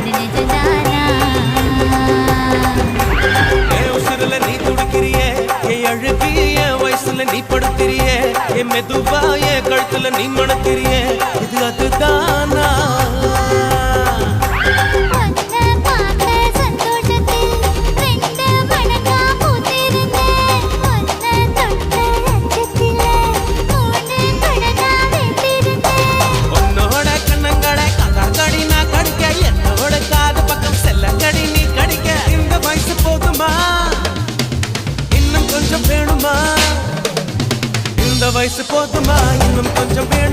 இது நிஜதானா உசுரல நீ துடிக்கிறியே என் அழுகி என் வயசுல நீ படுத்திரியே என் மெதுவா என் கழுத்துல நீ மணக்கிறியே இது அதுதானா இந்த வயசு போதுமா இன்னும் கொஞ்சம் வேணும்